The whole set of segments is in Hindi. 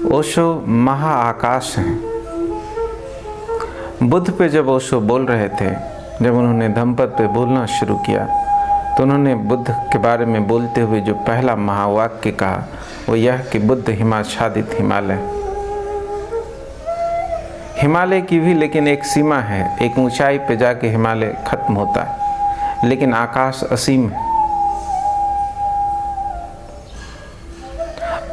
ओशो महाआकाश हैं। बुद्ध पे जब ओशो बोल रहे थे, जब उन्होंने धम्मपद पे बोलना शुरू किया, तो उन्होंने बुद्ध के बारे में बोलते हुए जो पहला महावाक्य कहा वो यह कि बुद्ध हिमाच्छादित हिमालय। हिमालय की भी लेकिन एक सीमा है, एक ऊंचाई पे जाके हिमालय खत्म होता है, लेकिन आकाश असीम है।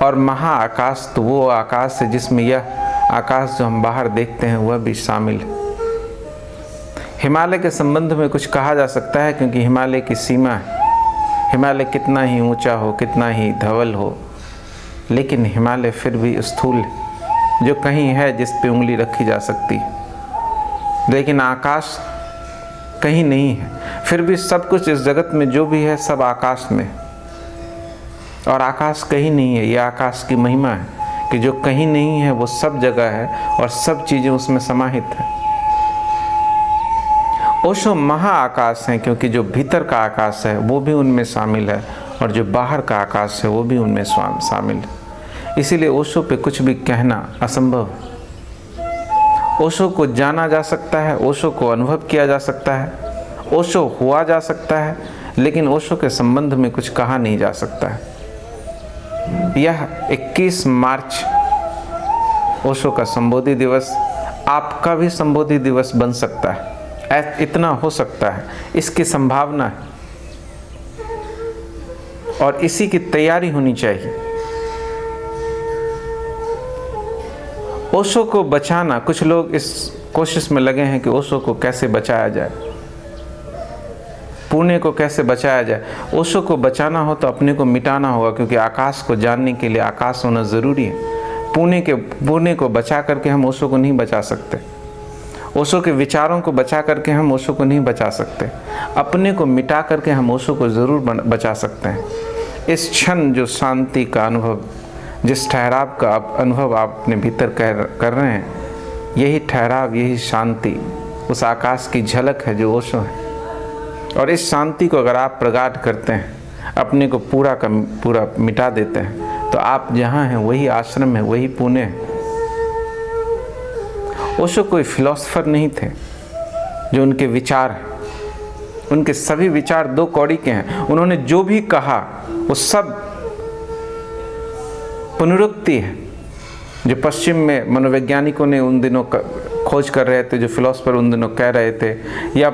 और महाआकाश तो वो आकाश है जिसमें यह आकाश जो हम बाहर देखते हैं वह भी शामिल है। हिमालय के संबंध में कुछ कहा जा सकता है क्योंकि हिमालय की सीमा है। हिमालय कितना ही ऊंचा हो, कितना ही धवल हो, लेकिन हिमालय फिर भी स्थूल है, जो कहीं है जिस पे उंगली रखी जा सकती है। लेकिन आकाश कहीं नहीं है, फिर भी सब कुछ इस जगत में जो भी है सब आकाश में, और आकाश कहीं नहीं है। यह आकाश की महिमा है कि जो कहीं नहीं है वो सब जगह है और सब चीज़ें उसमें समाहित है। ओशो महाआकाश हैं क्योंकि जो भीतर का आकाश है वो भी उनमें शामिल है और जो बाहर का आकाश है वो भी उनमें शामिल है। इसीलिए ओशो पे कुछ भी कहना असंभव है। ओशो को जाना जा सकता है, ओशो को अनुभव किया जा सकता है, ओशो हुआ जा सकता है, लेकिन ओशो के संबंध में कुछ कहा नहीं जा सकता है। यह 21 मार्च ओशो का संबोधि दिवस आपका भी संबोधि दिवस बन सकता है, इतना हो सकता है, इसकी संभावना है और इसी की तैयारी होनी चाहिए। ओशो को बचाना, कुछ लोग इस कोशिश में लगे हैं कि ओशो को कैसे बचाया जाए, पुणे को कैसे बचाया जाए। ओशो को बचाना हो तो अपने को मिटाना होगा, क्योंकि आकाश को जानने के लिए आकाश होना ज़रूरी है। पुणे को बचा करके हम ओशो को नहीं बचा सकते, ओशो के विचारों को बचा करके हम ओशो को नहीं बचा सकते। अपने को मिटा करके हम ओशो को ज़रूर बचा सकते हैं। इस क्षण जो शांति का अनुभव, जिस ठहराव का अनुभव आप अपने भीतर कर रहे हैं, यही ठहराव, यही शांति उस आकाश की झलक है जो ओशो है। और इस शांति को अगर आप प्रगाढ़ करते हैं, अपने को पूरा का पूरा मिटा देते हैं, तो आप जहाँ हैं वही आश्रम है, वही पुणे है। ओशो कोई फिलोसोफर नहीं थे। जो उनके विचार हैं, उनके सभी विचार दो कौड़ी के हैं। उन्होंने जो भी कहा वो सब पुनरुक्ति है, जो पश्चिम में मनोवैज्ञानिकों ने उन दिनों खोज कर रहे थे, जो फिलोसोफर उन दिनों कह रहे थे, या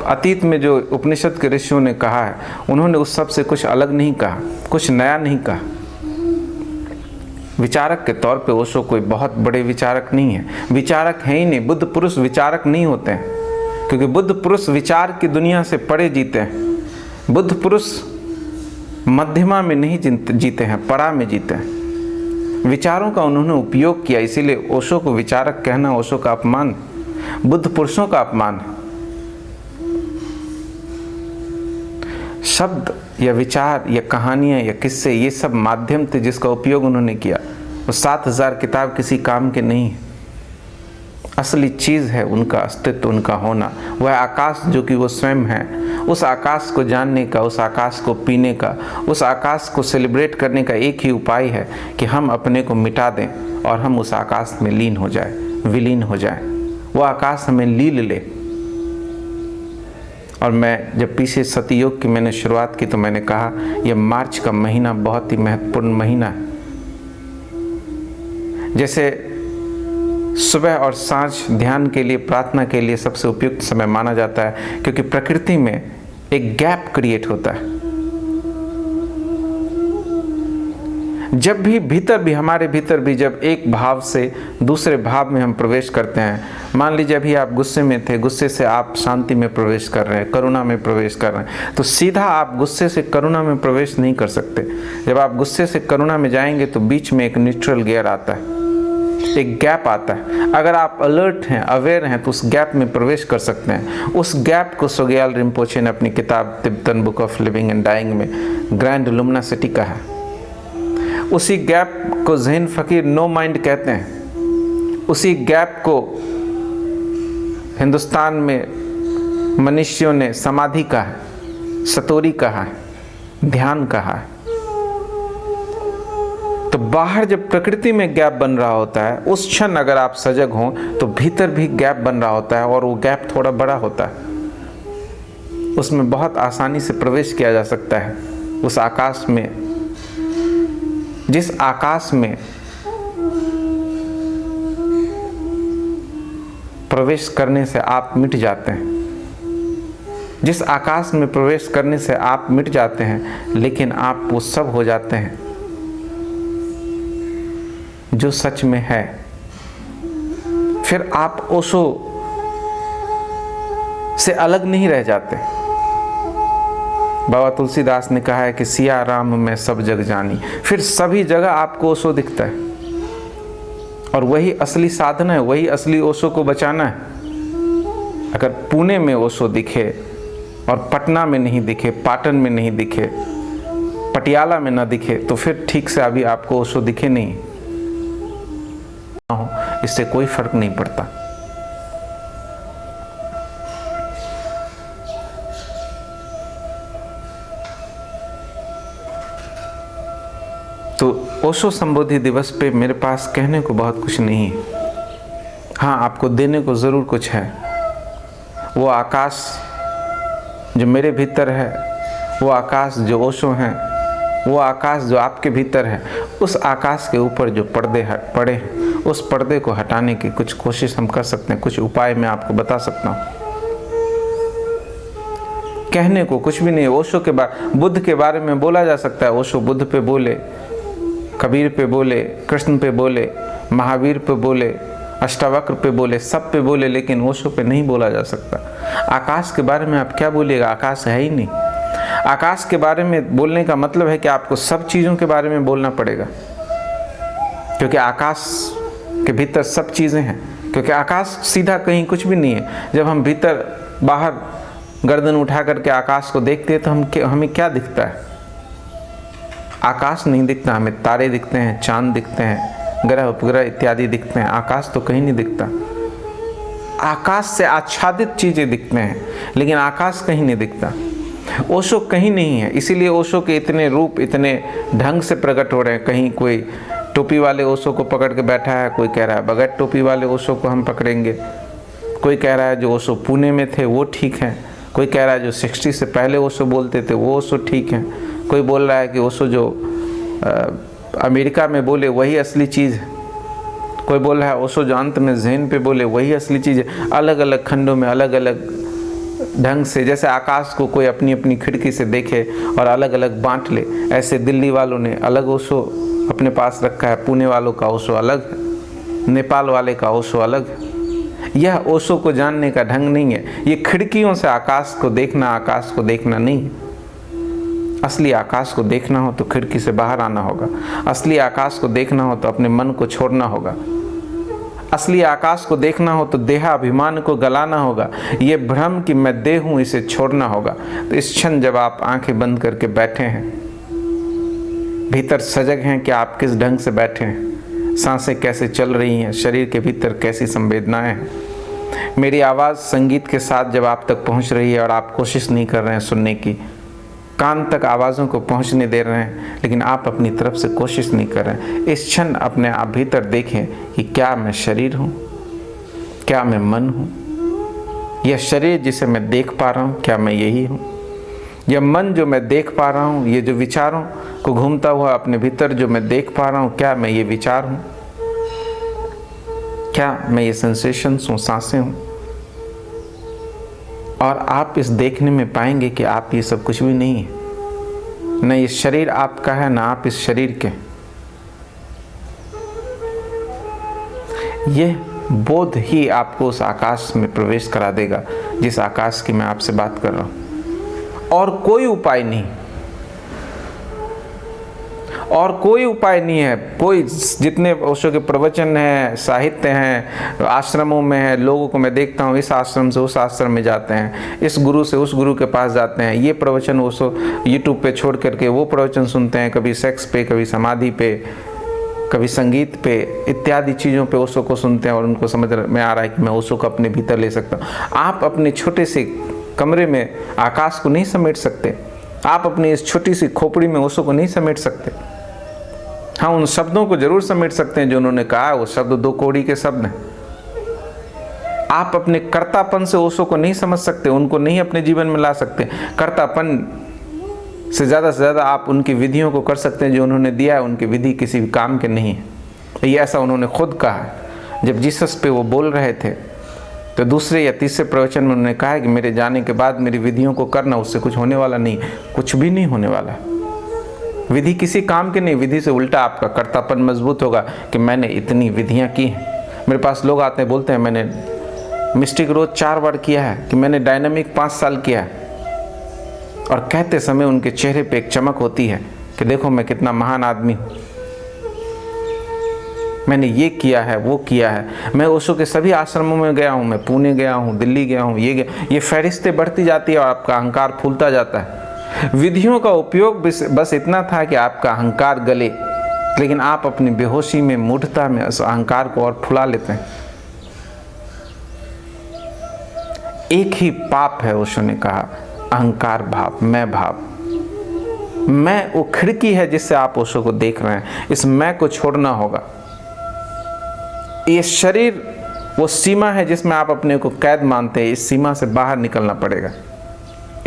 अतीत में जो उपनिषद के ऋषियों ने कहा है, उन्होंने उस सब से कुछ अलग नहीं कहा, कुछ नया नहीं कहा। विचारक के तौर पे ओशो कोई बहुत बड़े विचारक नहीं है, विचारक है ही नहीं। बुद्ध पुरुष विचारक नहीं होते हैं, क्योंकि बुद्ध पुरुष विचार की दुनिया से परे जीते हैं। बुद्ध पुरुष मध्यमा में नहीं जीते हैं, परा में जीते हैं। विचारों का उन्होंने उपयोग किया, इसीलिए ओशो को विचारक कहना ओशो का अपमान, बुद्ध पुरुषों का अपमान है। शब्द या विचार या कहानियाँ या किस्से, ये सब माध्यम थे जिसका उपयोग उन्होंने किया। वो 7000 किताब किसी काम के नहीं है। असली चीज़ है उनका अस्तित्व, उनका होना, वह आकाश जो कि वो स्वयं है। उस आकाश को जानने का, उस आकाश को पीने का, उस आकाश को सेलिब्रेट करने का एक ही उपाय है कि हम अपने को मिटा दें और हम उस आकाश में लीन हो जाए, विलीन हो जाए। वो आकाश हमें लील ले। और मैं जब पीछे सतयुग की मैंने शुरुआत की तो मैंने कहा यह मार्च का महीना बहुत ही महत्वपूर्ण महीना है। जैसे सुबह और सांझ ध्यान के लिए, प्रार्थना के लिए सबसे उपयुक्त समय माना जाता है, क्योंकि प्रकृति में एक गैप क्रिएट होता है। जब भी भीतर भी, हमारे भीतर भी जब एक भाव से दूसरे भाव में हम प्रवेश करते हैं, मान लीजिए अभी आप गुस्से में थे, गुस्से से आप शांति में प्रवेश कर रहे हैं, करुणा में प्रवेश कर रहे हैं, तो सीधा आप गुस्से से करुणा में प्रवेश नहीं कर सकते। जब आप गुस्से से करुणा में जाएंगे तो बीच में एक न्यूट्रल गियर आता है, एक गैप आता है। अगर आप अलर्ट हैं, अवेयर हैं, तो उस गैप में प्रवेश कर सकते हैं। उस गैप को सोग्याल रिम्पोचे ने अपनी किताब Tibetan book of living and dying में ग्रैंड लुमिनासिटी कहा। उसी गैप को ज़हन फकीर नो माइंड कहते हैं। उसी गैप को हिंदुस्तान में मनुष्यों ने समाधि कहा है, सतोरी कहा है, ध्यान कहा है। तो बाहर जब प्रकृति में गैप बन रहा होता है, उस क्षण अगर आप सजग हों तो भीतर भी गैप बन रहा होता है, और वो गैप थोड़ा बड़ा होता है, उसमें बहुत आसानी से प्रवेश किया जा सकता है। उस आकाश में, जिस आकाश में प्रवेश करने से आप मिट जाते हैं, जिस आकाश में प्रवेश करने से आप मिट जाते हैं, लेकिन आप वो सब हो जाते हैं जो सच में है। फिर आप ओशो से अलग नहीं रह जाते। बाबा तुलसीदास ने कहा है कि सिया राम में सब जग जानी। फिर सभी जगह आपको ओशो दिखता है, और वही असली साधना है, वही असली ओशो को बचाना है। अगर पुणे में ओशो दिखे और पटना में नहीं दिखे, पाटन में नहीं दिखे, पटियाला में ना दिखे, तो फिर ठीक से अभी आपको ओशो दिखे नहीं, इससे कोई फर्क नहीं पड़ता। तो ओशो संबोधि दिवस पे मेरे पास कहने को बहुत कुछ नहीं है। हाँ, आपको देने को ज़रूर कुछ है। वो आकाश जो मेरे भीतर है, वो आकाश जो ओशो हैं, वो आकाश जो आपके भीतर है, उस आकाश के ऊपर जो पर्दे पड़े हैं, उस पर्दे को हटाने की कुछ कोशिश हम कर सकते हैं। कुछ उपाय मैं आपको बता सकता हूँ। कहने को कुछ भी नहीं। ओशो के बुद्ध के बारे में बोला जा सकता है। ओशो बुद्ध पे बोले, कबीर पे बोले, कृष्ण पे बोले, महावीर पे बोले, अष्टावक्र पे बोले, सब पे बोले, लेकिन ओशो पे नहीं बोला जा सकता। आकाश के बारे में आप क्या बोलिएगा? आकाश है ही नहीं। आकाश के बारे में बोलने का मतलब है कि आपको सब चीज़ों के बारे में बोलना पड़ेगा, क्योंकि आकाश के भीतर सब चीज़ें हैं। क्योंकि आकाश सीधा कहीं कुछ भी नहीं है। जब हम भीतर बाहर गर्दन उठा करके आकाश को देखते हैं तो हमें क्या दिखता है? आकाश नहीं दिखता, हमें तारे दिखते हैं, चांद दिखते हैं, ग्रह उपग्रह इत्यादि दिखते हैं। आकाश तो कहीं नहीं दिखता। आकाश से आच्छादित चीज़ें दिखते हैं, लेकिन आकाश कहीं नहीं दिखता। ओशो कहीं नहीं है, इसीलिए ओशो के इतने रूप इतने ढंग से प्रकट हो रहे हैं। कहीं कोई टोपी वाले ओशो को पकड़ के बैठा है, कोई कह रहा है बगैर टोपी वाले ओशो को हम पकड़ेंगे, कोई कह रहा है जो ओशो पुणे में थे वो ठीक हैं, कोई कह रहा है जो 60 से पहले ओशो बोलते थे वो ओशो ठीक हैं, कोई बोल रहा है कि ओशो जो अमेरिका में बोले वही असली चीज़ है, कोई बोल रहा है ओशो जो अंत में ज़हन पे बोले वही असली चीज़ है। अलग अलग खंडों में अलग अलग ढंग से, जैसे आकाश को कोई अपनी अपनी खिड़की से देखे और अलग अलग बांट ले, ऐसे दिल्ली वालों ने अलग ओशो अपने पास रखा है, पुणे वालों का ओशो अलग है, नेपाल वाले का ओशो अलग है। यह ओशो को जानने का ढंग नहीं है। ये खिड़कियों से आकाश को देखना नहीं है। असली आकाश को देखना हो तो खिड़की से बाहर आना होगा। असली आकाश को देखना हो तो अपने मन को छोड़ना होगा। असली आकाश को देखना हो तो देहाभिमान को गलाना होगा। ये भ्रम कि मैं देह हूँ, इसे छोड़ना होगा। तो इस क्षण जब आप आंखें बंद करके बैठे हैं, भीतर सजग हैं कि आप किस ढंग से बैठे हैं, सांसें कैसे चल रही हैं, शरीर के भीतर कैसी संवेदनाएं हैं। मेरी आवाज़ संगीत के साथ जब आप तक पहुंच रही है और आप कोशिश नहीं कर रहे हैं सुनने की, कान तक आवाज़ों को पहुंचने दे रहे हैं, लेकिन आप अपनी तरफ से कोशिश नहीं कर रहे हैं। इस क्षण अपने आप भीतर देखें कि क्या मैं शरीर हूँ, क्या मैं मन हूँ? यह शरीर जिसे मैं देख पा रहा हूँ, क्या मैं यही हूँ? यह मन जो मैं देख पा रहा हूँ, ये जो विचारों को घूमता हुआ अपने भीतर जो मैं देख पा रहा हूँ, क्या मैं ये विचार हूँ? क्या मैं ये सेंसेशंस हूँ, सांसें हूँ? और आप इस देखने में पाएंगे कि आप ये सब कुछ भी नहीं है। न ये शरीर आपका है, ना आप इस शरीर के। यह बोध ही आपको उस आकाश में प्रवेश करा देगा जिस आकाश की मैं आपसे बात कर रहा हूँ। और कोई उपाय नहीं, और कोई उपाय नहीं है। कोई जितने ओशो के प्रवचन हैं, साहित्य हैं, आश्रमों में है, लोगों को मैं देखता हूँ इस आश्रम से उस आश्रम में जाते हैं, इस गुरु से उस गुरु के पास जाते हैं, ये प्रवचन ओशो यूट्यूब पे छोड़ करके वो प्रवचन सुनते हैं, कभी सेक्स पे, कभी समाधि पे, कभी संगीत पे, इत्यादि चीज़ों पे ओशो को सुनते हैं और उनको समझ में आ रहा है कि मैं ओशो को अपने भीतर ले सकता हूँ। आप अपने छोटे से कमरे में आकाश को नहीं समेट सकते। आप अपनी इस छोटी सी खोपड़ी में ओशो को नहीं समेट सकते। हाँ, उन शब्दों को जरूर समेट सकते हैं जो उन्होंने कहा। वो शब्द दो कौड़ी के शब्द हैं। आप अपने कर्तापन से ओशो को नहीं समझ सकते, उनको नहीं अपने जीवन में ला सकते। कर्तापन से ज़्यादा आप उनकी विधियों को कर सकते हैं जो उन्होंने दिया है। उनकी विधि किसी भी काम के नहीं है। ये ऐसा उन्होंने खुद कहा है। जब जीसस पे वो बोल रहे थे तो दूसरे या तीसरे प्रवचन में उन्होंने कहा है कि मेरे जाने के बाद मेरी विधियों को करना, उससे कुछ होने वाला नहीं, कुछ भी नहीं होने वाला। विधि किसी काम के नहीं, विधि से उल्टा आपका कर्तापन मजबूत होगा कि मैंने इतनी विधियाँ की हैं। मेरे पास लोग आते हैं, बोलते हैं मैंने मिस्टिक रोज 4 बार किया है, कि मैंने डायनामिक 5 साल किया है। और कहते समय उनके चेहरे पे एक चमक होती है कि देखो मैं कितना महान आदमी हूँ, मैंने ये किया है, वो किया है। मैं ओशो के सभी आश्रमों में गया हूँ, मैं पुणे गया हूँ, दिल्ली गया हूँ, ये गया। ये फहरिस्तें बढ़ती जाती है और आपका अहंकार फूलता जाता है। विधियों का उपयोग बस इतना था कि आपका अहंकार गले, लेकिन आप अपनी बेहोशी में, मूढ़ता में उस अहंकार को और फुला लेते हैं। एक ही पाप है, ओशो ने कहा, अहंकार भाव, मैं भाव। मैं वो खिड़की है जिससे आप ओशो को देख रहे हैं। इस मैं को छोड़ना होगा। ये शरीर वो सीमा है जिसमें आप अपने को कैद मानते हैं। इस सीमा से बाहर निकलना पड़ेगा।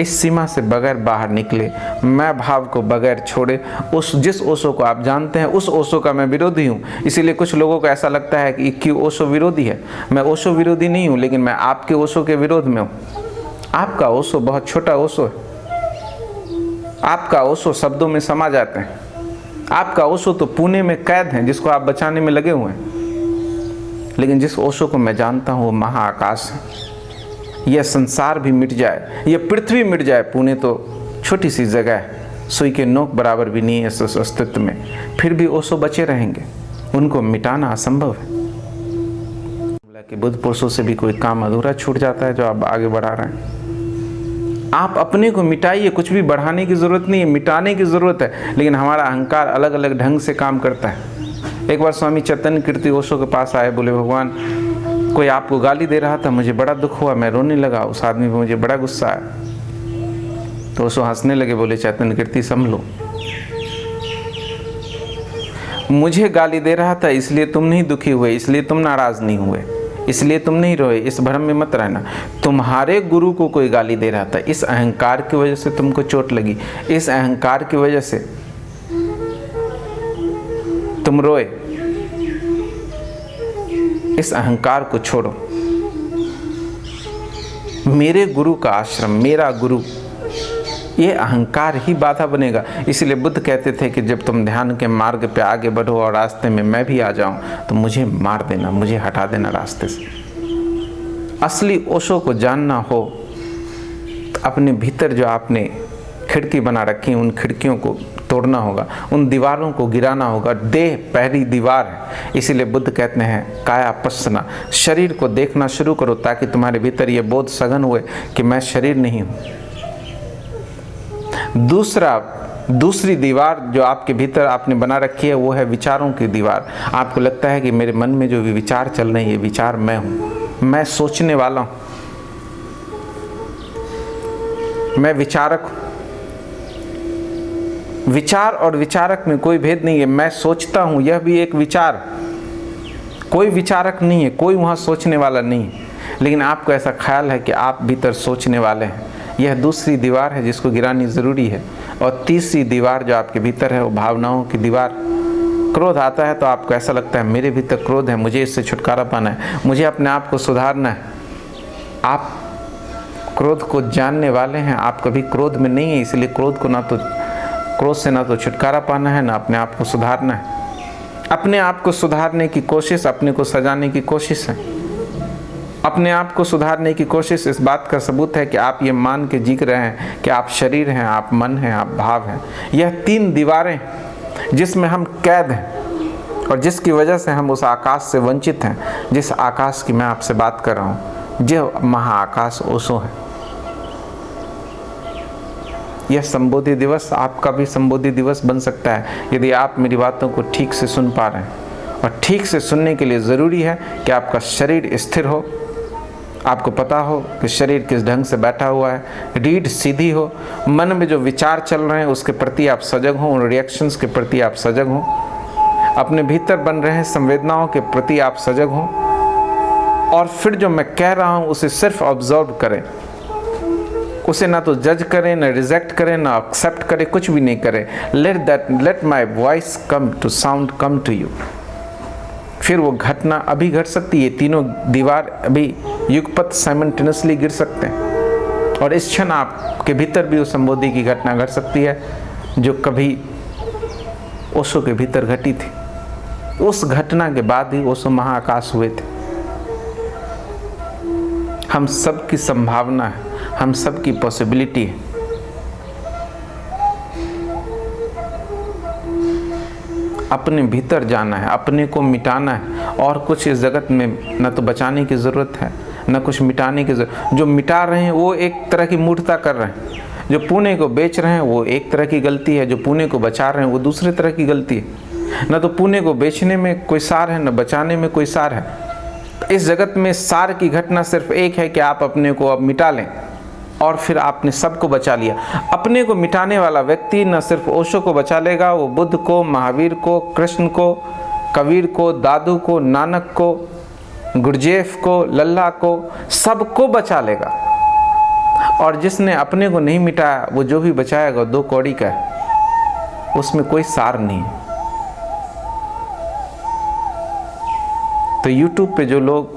इस सीमा से बगैर बाहर निकले, मैं भाव को बगैर छोड़े, जिस ओशो को आप जानते हैं उस ओशो का मैं विरोधी हूँ। इसीलिए कुछ लोगों को ऐसा लगता है कि क्यों ओशो विरोधी है। मैं ओशो विरोधी नहीं हूँ, लेकिन मैं आपके ओशो के विरोध में हूँ। आपका ओशो बहुत छोटा ओशो है। आपका ओशो शब्दों में समा जाते हैं। आपका ओशो तो पुणे में कैद है जिसको आप बचाने में लगे हुए हैं। लेकिन जिस ओशो को मैं जानता हूँ वो महाआकाश है। यह संसार भी मिट जाए, यह पृथ्वी मिट जाए, पुणे तो छोटी सी जगह है, सुई के नोक बराबर भी नहीं है इस अस्तित्व में, फिर भी ओशो बचे रहेंगे। उनको मिटाना असंभव है। कि बुद्ध पुरुषों से भी कोई काम अधूरा छूट जाता है जो आप आगे बढ़ा रहे हैं। आप अपने को मिटाइए, कुछ भी बढ़ाने की जरूरत नहीं है, मिटाने की जरूरत है। लेकिन हमारा अहंकार अलग अलग ढंग से काम करता है। एक बार स्वामी चैतन्य कीर्ति ओशो के पास आए, बोले भगवान कोई आपको गाली दे रहा था, मुझे बड़ा दुख हुआ, मैं रोने लगा, उस आदमी पे मुझे बड़ा गुस्सा आया। तो ओशो हंसने लगे, बोले चैतन्य कीर्ति संभलो, मुझे गाली दे रहा था इसलिए तुम नहीं दुखी हुए, इसलिए तुम नाराज नहीं हुए, इसलिए तुम नहीं रोए, इस भ्रम में मत रहना। तुम्हारे गुरु को कोई गाली दे रहा था, इस अहंकार की वजह से तुमको चोट लगी, इस अहंकार की वजह से तुम रोए। इस अहंकार को छोड़ो। मेरे गुरु का आश्रम, मेरा गुरु, ये अहंकार ही बाधा बनेगा। इसलिए बुद्ध कहते थे कि जब तुम ध्यान के मार्ग पे आगे बढ़ो और रास्ते में मैं भी आ जाऊं तो मुझे मार देना, मुझे हटा देना रास्ते से। असली ओशो को जानना हो तो अपने भीतर जो आपने खिड़की बना रखी, उन खिड़कियों को तोड़ना होगा, उन दीवारों को गिराना होगा। देह पहली दीवार है। इसीलिए बुद्ध कहते हैं काया पश्यना, शरीर को देखना शुरू करो ताकि तुम्हारे भीतर ये बोध सघन हुए कि मैं शरीर नहीं हूँ। दूसरी दीवार जो आपके भीतर आपने बना रखी है वो है विचारों की दीवार। आपको लगता है कि मेरे मन में जो भी विचार चल रहे हैं ये विचार मैं हूँ, मैं सोचने वाला हूँ, मैं विचारक हूँ। विचार और विचारक में कोई भेद नहीं है। मैं सोचता हूँ, यह भी एक विचार, कोई विचारक नहीं है, कोई वहाँ सोचने वाला नहीं है। लेकिन आपको ऐसा ख्याल है कि आप भीतर सोचने वाले हैं। यह दूसरी दीवार है जिसको गिरानी ज़रूरी है। और तीसरी दीवार जो आपके भीतर है वो भावनाओं की दीवार। क्रोध आता है तो आपको ऐसा लगता है मेरे भीतर क्रोध है, मुझे इससे छुटकारा पाना है, मुझे अपने आप को सुधारना है। आप क्रोध को जानने वाले हैं, आप कभी क्रोध में नहीं है। इसलिए क्रोध से ना तो छुटकारा पाना है, ना अपने आप को सुधारना है। अपने आप को सुधारने की कोशिश अपने को सजाने की कोशिश है। अपने आप को सुधारने की कोशिश इस बात का सबूत है कि आप ये मान के जी रहे हैं कि आप शरीर हैं, आप मन हैं, आप भाव हैं। यह 3 दीवारें जिसमें हम कैद हैं और जिसकी वजह से हम उस आकाश से वंचित हैं, जिस आकाश की मैं आपसे बात कर रहा हूँ, जो महाआकाश ओशो है। यह संबोधि दिवस आपका भी संबोधि दिवस बन सकता है यदि आप मेरी बातों को ठीक से सुन पा रहे हैं। और ठीक से सुनने के लिए ज़रूरी है कि आपका शरीर स्थिर हो, आपको पता हो कि शरीर किस ढंग से बैठा हुआ है, रीढ़ सीधी हो, मन में जो विचार चल रहे हैं उसके प्रति आप सजग हों, उन रिएक्शंस के प्रति आप सजग हों। अपने भीतर बन रहे संवेदनाओं के प्रति आप सजग हों और फिर जो मैं कह रहा हूँ उसे सिर्फ ऑब्जर्व करें, उसे ना तो जज करें, ना रिजेक्ट करें, ना एक्सेप्ट करें, कुछ भी नहीं करें। Let my voice come to sound come to you. फिर वो घटना अभी घट सकती है, तीनों दीवार अभी युगपत साइमल्टेनियसली गिर सकते हैं और इस क्षण आपके भीतर भी उस संबोधि की घटना घट सकती है जो कभी ओशो के भीतर घटी थी। उस घटना के बाद ही ओशो महाआकाश हुए थे। हम सब की संभावना है, हम सब की पॉसिबिलिटी है। अपने भीतर जाना है, अपने को मिटाना है और कुछ इस जगत में न तो बचाने की ज़रूरत है न कुछ मिटाने की ज़रूरत। जो मिटा रहे हैं वो एक तरह की मूर्खता कर रहे हैं, जो पुणे को बेच रहे हैं वो एक तरह की गलती है, जो पुणे को बचा रहे हैं वो दूसरी तरह की गलती है। न तो पुणे को बेचने में कोई सार है, न बचाने में कोई सार है। इस जगत में सार की घटना सिर्फ एक है कि आप अपने को अब मिटा लें और फिर आपने सबको बचा लिया। अपने को मिटाने वाला व्यक्ति न सिर्फ ओशो को बचा लेगा, वो बुद्ध को, महावीर को, कृष्ण को, कबीर को, दादू को, नानक को, गुरजेफ को, लल्ला को, सबको बचा लेगा। और जिसने अपने को नहीं मिटाया वो जो भी बचाएगा 2 कौड़ी का है, उसमें कोई सार नहीं। तो YouTube पे जो लोग,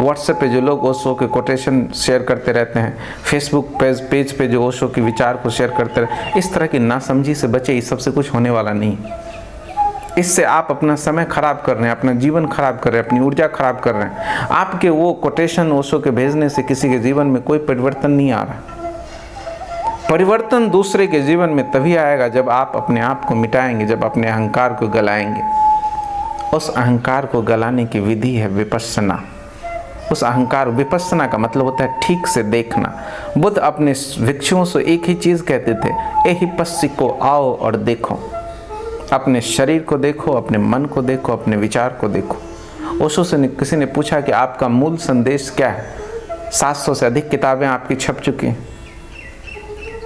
व्हाट्सएप पे जो लोग ओशो के कोटेशन शेयर करते रहते हैं, फेसबुक पेज पे जो ओशो के विचार को शेयर करते रहते, इस तरह की नासमझी से बचे। इस सबसे कुछ होने वाला नहीं। इससे आप अपना समय खराब कर रहे हैं, अपना जीवन खराब कर रहे हैं, अपनी ऊर्जा खराब कर रहे हैं। आपके वो कोटेशन ओशो के भेजने से किसी के जीवन में कोई परिवर्तन नहीं आ रहा। परिवर्तन दूसरे के जीवन में तभी आएगा जब आप अपने आप को मिटाएंगे, जब अपने अहंकार को गलाएंगे। उस अहंकार को गलाने की विधि है विपश्यना। उस अहंकार, विपश्यना का मतलब होता है ठीक से देखना। बुद्ध अपने भिक्षुओं से एक ही चीज़ कहते थे, एहि पश्चिको, आओ और देखो। अपने शरीर को देखो, अपने मन को देखो, अपने विचार को देखो। ओशो से किसी ने पूछा कि आपका मूल संदेश क्या है? 700 से अधिक किताबें आपकी छप चुकी हैं,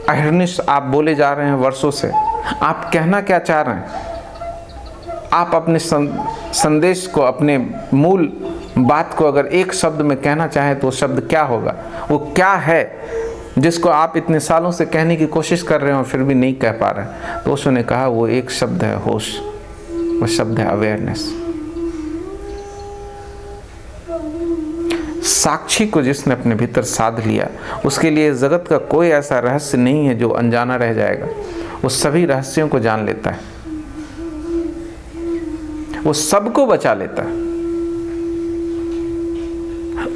अहिर्निश आप बोले जा रहे हैं वर्षों से। आप कहना क्या चाह रहे हैं? आप अपने संदेश को, अपने मूल बात को अगर एक शब्द में कहना चाहें तो वो शब्द क्या होगा? वो क्या है जिसको आप इतने सालों से कहने की कोशिश कर रहे हो और फिर भी नहीं कह पा रहे? तो ओशो ने कहा वो एक शब्द है होश, वो शब्द है अवेयरनेस। साक्षी को जिसने अपने भीतर साध लिया, उसके लिए जगत का कोई ऐसा रहस्य नहीं है जो अनजाना रह जाएगा। वो सभी रहस्यों को जान लेता है, वो सबको बचा लेता है।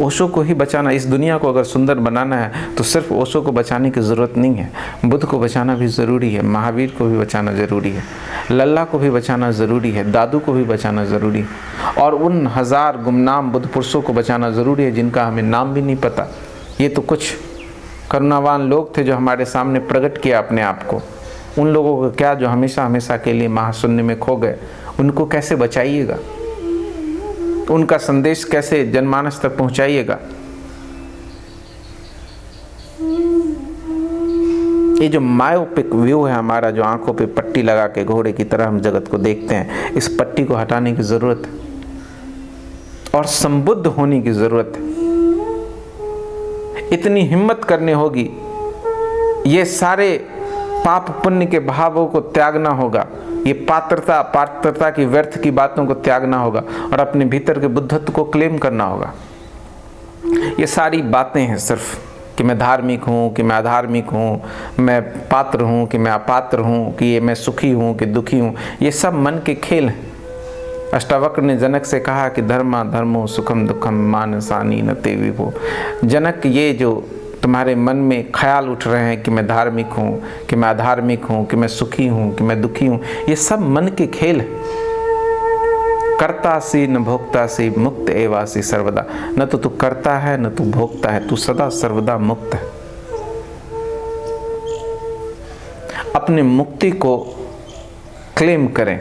ओशो को ही बचाना, इस दुनिया को अगर सुंदर बनाना है तो सिर्फ ओशो को बचाने की ज़रूरत नहीं है। बुद्ध को बचाना भी ज़रूरी है, महावीर को भी बचाना ज़रूरी है, लल्ला को भी बचाना ज़रूरी है, दादू को भी बचाना ज़रूरी है, और उन 1000 गुमनाम बुद्ध पुरुषों को बचाना ज़रूरी है जिनका हमें नाम भी नहीं पता। ये तो कुछ करुणावान लोग थे जो हमारे सामने प्रकट किया अपने आप को। उन लोगों को क्या जो हमेशा हमेशा के लिए महाशून्य में खो गए, उनको कैसे बचाइएगा? उनका संदेश कैसे जनमानस तक पहुंचाइएगा? ये जो मायोपिक व्यू है हमारा, जो आंखों पे पट्टी लगा के घोड़े की तरह हम जगत को देखते हैं, इस पट्टी को हटाने की जरूरत है और संबुद्ध होने की जरूरत है। इतनी हिम्मत करनी होगी, ये सारे पाप पुण्य के भावों को त्यागना होगा, ये पात्रता की व्यर्थ की बातों को त्यागना होगा और अपने भीतर के बुद्धत्व को क्लेम करना होगा। ये सारी बातें हैं सिर्फ कि मैं धार्मिक हूँ, कि मैं अधार्मिक हूँ, मैं पात्र हूँ, कि मैं अपात्र हूँ, कि ये मैं सुखी हूँ कि दुखी हूँ, ये सब मन के खेल हैं। अष्टावक्र ने जनक से कहा कि धर्मा धर्मो सुखम दुखम मानसानी न ते विभो। जनक, ये जो तुम्हारे मन में ख्याल उठ रहे हैं कि मैं धार्मिक हूँ, कि मैं अधार्मिक हूँ, कि मैं सुखी हूँ, कि मैं दुखी हूँ, ये सब मन के खेल हैं। कर्तासी न भोक्तासी मुक्त एवासी सर्वदा। न तो तू करता है न तू भोगता है, तू सदा सर्वदा मुक्त है। अपने मुक्ति को क्लेम करें,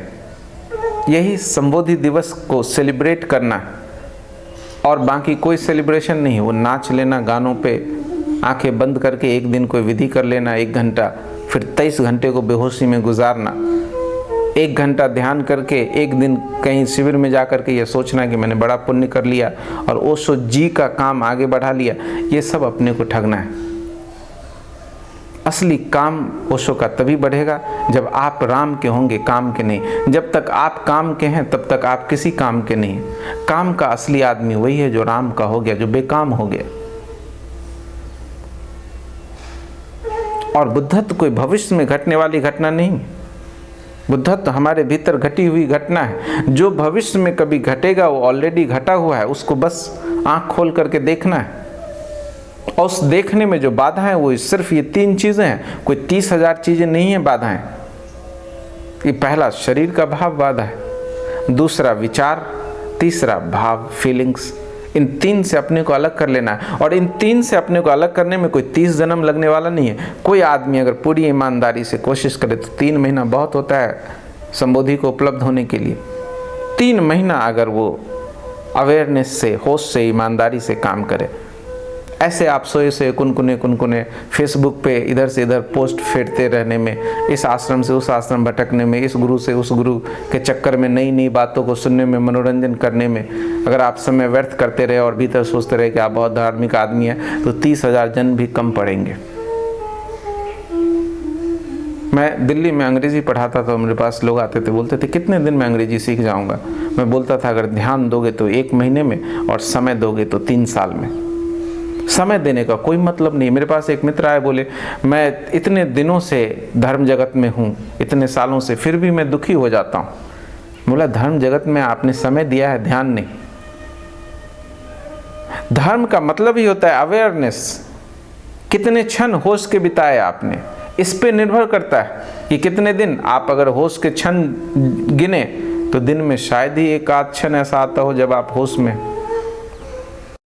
यही संबोधि दिवस को सेलिब्रेट करना, और बाकी कोई सेलिब्रेशन नहीं। वो नाच लेना, गानों पे आंखें बंद करके एक दिन कोई विधि कर लेना 1 घंटा, फिर 23 घंटे को बेहोशी में गुजारना, 1 घंटा ध्यान करके एक दिन कहीं शिविर में जा कर के ये सोचना कि मैंने बड़ा पुण्य कर लिया और ओशो जी का काम आगे बढ़ा लिया, ये सब अपने को ठगना है। असली काम ओशो का तभी बढ़ेगा जब आप राम के होंगे, काम के नहीं। जब तक आप काम के हैं तब तक आप किसी काम के नहीं। काम का असली आदमी वही है जो राम का हो गया, जो बेकाम हो गया। और बुद्धत्व कोई भविष्य में घटने वाली घटना नहीं, बुद्धत्व हमारे भीतर घटी हुई घटना है। जो भविष्य में कभी घटेगा वो ऑलरेडी घटा हुआ है, उसको बस आंख खोल करके देखना है। और उस देखने में जो बाधा है वो सिर्फ ये 3 चीज़ें हैं, कोई 30,000 चीज़ें नहीं है बाधाएं। ये पहला शरीर का भाव बाधा है, दूसरा विचार, तीसरा भाव फीलिंग्स। इन 3 से अपने को अलग कर लेना है। और इन 3 से अपने को अलग करने में कोई 30 जन्म लगने वाला नहीं है। कोई आदमी अगर पूरी ईमानदारी से कोशिश करे तो 3 महीना बहुत होता है संबोधि को उपलब्ध होने के लिए। 3 महीना अगर वो अवेयरनेस से, होश से, ईमानदारी से काम करे। ऐसे आप सोए से कुनकुने फेसबुक पे इधर से इधर पोस्ट फेरते रहने में, इस आश्रम से उस आश्रम भटकने में, इस गुरु से उस गुरु के चक्कर में, नई नई बातों को सुनने में, मनोरंजन करने में अगर आप समय व्यर्थ करते रहे और भीतर सोचते रहे कि आप बहुत धार्मिक आदमी हैं, तो 30,000 जन्म भी कम पड़ेंगे। मैं दिल्ली में अंग्रेजी पढ़ाता था, मेरे पास लोग आते थे, बोलते थे कितने दिन में अंग्रेजी सीख जाऊंगा। मैं बोलता था अगर ध्यान दोगे तो 1 महीने में, और समय दोगे तो 3 साल में। समय देने का कोई मतलब नहीं। मेरे पास एक मित्र आए, बोले मैं इतने दिनों से धर्म जगत में हूँ, इतने सालों से, फिर भी मैं दुखी हो जाता हूँ। बोला धर्म जगत में आपने समय दिया है, ध्यान नहीं। धर्म का मतलब ही होता है अवेयरनेस। कितने क्षण होश के बिताए आपने, इस पे निर्भर करता है कि कितने दिन आप अगर होश के क्षण गिने तो दिन में शायद ही 1 आध क्षण ऐसा आता हो जब आप होश में